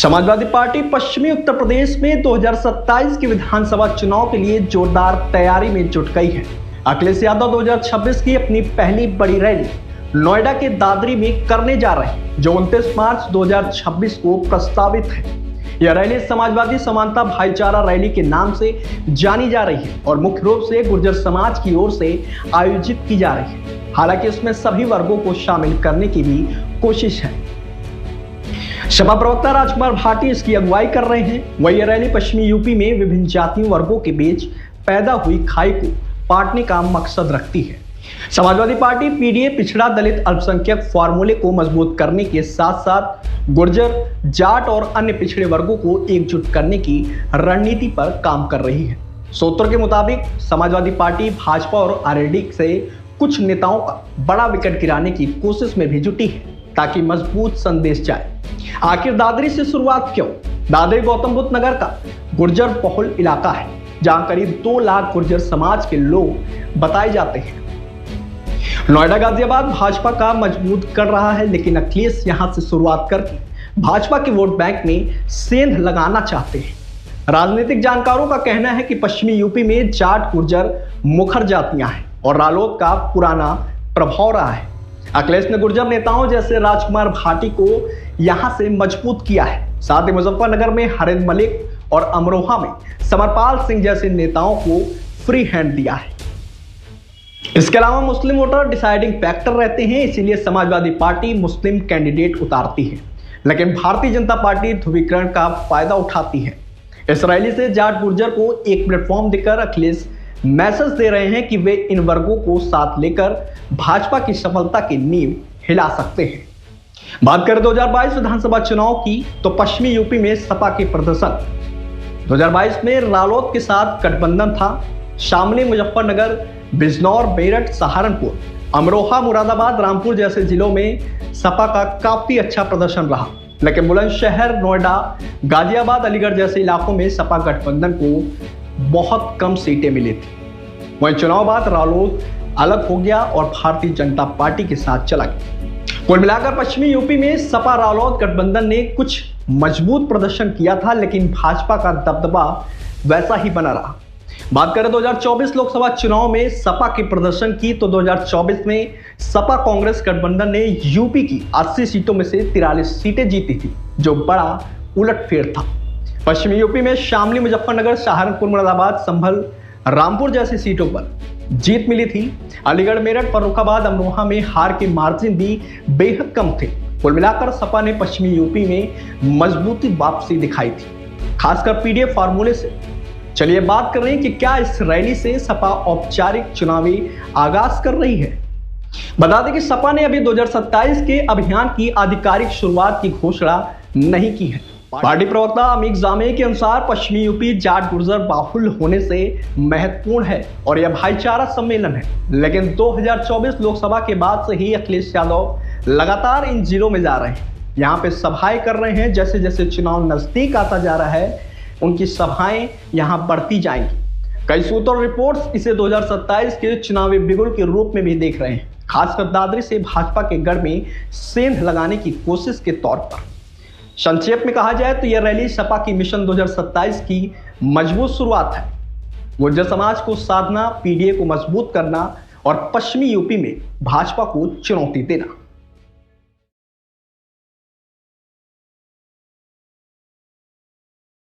Samajwadi party पश्चिमी उत्तर प्रदेश में 2027 के विधानसभा चुनाव के लिए जोरदार तैयारी में जुट गई है। अखिलेश यादव 2026 की अपनी पहली बड़ी रैली नोएडा के दादरी में करने जा रहे हैं, जो 29 मार्च 2026 को प्रस्तावित है। यह रैली समाजवादी समानता भाईचारा रैली के नाम से जानी जा रही है और मुख्य रूप से गुर्जर समाज की ओर से आयोजित की जा रही है। हालांकि इसमें सभी वर्गों को शामिल करने की भी कोशिश है। सपा प्रवक्ता राजकुमार भाटी इसकी अगुवाई कर रहे हैं। वही यह रैली पश्चिमी यूपी में विभिन्न जातियों वर्गों के बीच पैदा हुई खाई को पाटने का मकसद रखती है। समाजवादी पार्टी पीडीए पिछड़ा दलित अल्पसंख्यक फॉर्मूले को मजबूत करने के साथ साथ गुर्जर, जाट और अन्य पिछड़े वर्गों को एकजुट करने की रणनीति पर काम कर रही है। सूत्रों के मुताबिक समाजवादी पार्टी भाजपा और आरएलडी से कुछ नेताओं का बड़ा विकेट गिराने की कोशिश में भी जुटी है, ताकि मजबूत संदेश जाए। आखिर दादरी से शुरुआत क्यों? दादरी गौतम बुद्ध नगर का गुर्जर बहुल इलाका है, जहां करीब 2 लाख गुर्जर समाज के लोग बताए जाते हैं। नोएडा गाजियाबाद भाजपा का मजबूत कर रहा है, लेकिन अखिलेश यहां से शुरुआत करके भाजपा के वोट बैंक में सेंध लगाना चाहते हैं। राजनीतिक जानकारों का कहना है कि पश्चिमी यूपी में जाट, गुर्जर मुखर जातियां हैं और रालोद का पुराना प्रभाव रहा है। अखिलेश ने गुर्जर नेताओं जैसे राजकुमार भाटी को यहां से मजबूत किया है। साथ ही मुजफ्फरनगर में हरिंद मलिक और अमरोहा में समरपाल सिंह जैसे नेताओं को फ्री हैंड दिया है। इसके अलावा मुस्लिम वोटर डिसाइडिंग फैक्टर रहते हैं, इसीलिए समाजवादी पार्टी मुस्लिम कैंडिडेट उतारती है, लेकिन भारतीय जनता पार्टी ध्रुवीकरण का फायदा उठाती है। इस रैली से जाट गुर्जर को एक प्लेटफॉर्म देकर अखिलेश मैसेज दे रहे हैं कि वे इन वर्गों को साथ लेकर भाजपा की सफलता की नींव हिला सकते हैं। बात करें 2022 विधानसभा चुनाव की, तो पश्चिमी यूपी में सपा के प्रदर्शन 2022 में रालोद के साथ गठबंधन था। शामली, मुजफ्फरनगर, बिजनौर, मेरठ, सहारनपुर, अमरोहा, मुरादाबाद, रामपुर जैसे जिलों में सपा का काफी अच्छा प्रदर्शन रहा, लेकिन बुलंदशहर, नोएडा, गाजियाबाद, अलीगढ़ जैसे इलाकों में सपा गठबंधन को बहुत कम सीटें मिली थी। वहीं चुनाव बाद रालोद अलग हो गया और भारतीय जनता पार्टी के साथ चला गया। कुल मिलाकर पश्चिमी यूपी में सपा रालोद गठबंधन ने कुछ मजबूत प्रदर्शन किया था, लेकिन भाजपा का दबदबा वैसा ही बना रहा। बात करें 2024 लोकसभा चुनाव में सपा के प्रदर्शन की, तो 2024 में सपा कांग्रेस गठबंधन ने यूपी की 80 सीटों में से 43 सीटें जीती थी, जो बड़ा उलटफेर था। पश्चिमी यूपी में शामली, मुजफ्फरनगर, सहारनपुर, मुरादाबाद, संभल, रामपुर जैसी सीटों पर जीत मिली थी। अलीगढ़, मेरठ, फर्रुखाबाद, अमरोहा में हार के मार्जिन भी बेहद कम थे। कुल मिलाकर सपा ने पश्चिमी यूपी में मजबूती वापसी दिखाई थी, खासकर पीडीए फार्मूले से। चलिए बात कर रहे हैं कि क्या इस रैली से सपा औपचारिक चुनावी आगाज कर रही है। बता दें कि सपा ने अभी 2027 के अभियान की आधिकारिक शुरुआत की घोषणा नहीं की है। पार्टी प्रवक्ता अमीक जामे के अनुसार पश्चिमी यूपी जाट गुर्जर बाहुल होने से महत्वपूर्ण है और यह भाईचारा सम्मेलन है, लेकिन 2024 लोकसभा के बाद से ही अखिलेश यादव लगातार इन जिलों में जा रहे हैं, यहाँ पे सभाएं कर रहे हैं। जैसे जैसे चुनाव नजदीक आता जा रहा है, उनकी सभाएं यहाँ बढ़ती जाएंगी। कई सूत्र और रिपोर्ट्स इसे 2027 के चुनावी बिगुल के रूप में भी देख रहे हैं, खासकर दादरी से भाजपा के गढ़ में सेंध लगाने की कोशिश के तौर पर। संक्षेप में कहा जाए तो यह रैली सपा की मिशन 2027 की मजबूत शुरुआत है। गुर्जर समाज को साधना, पीडीए को मजबूत करना और पश्चिमी यूपी में भाजपा को चुनौती देना।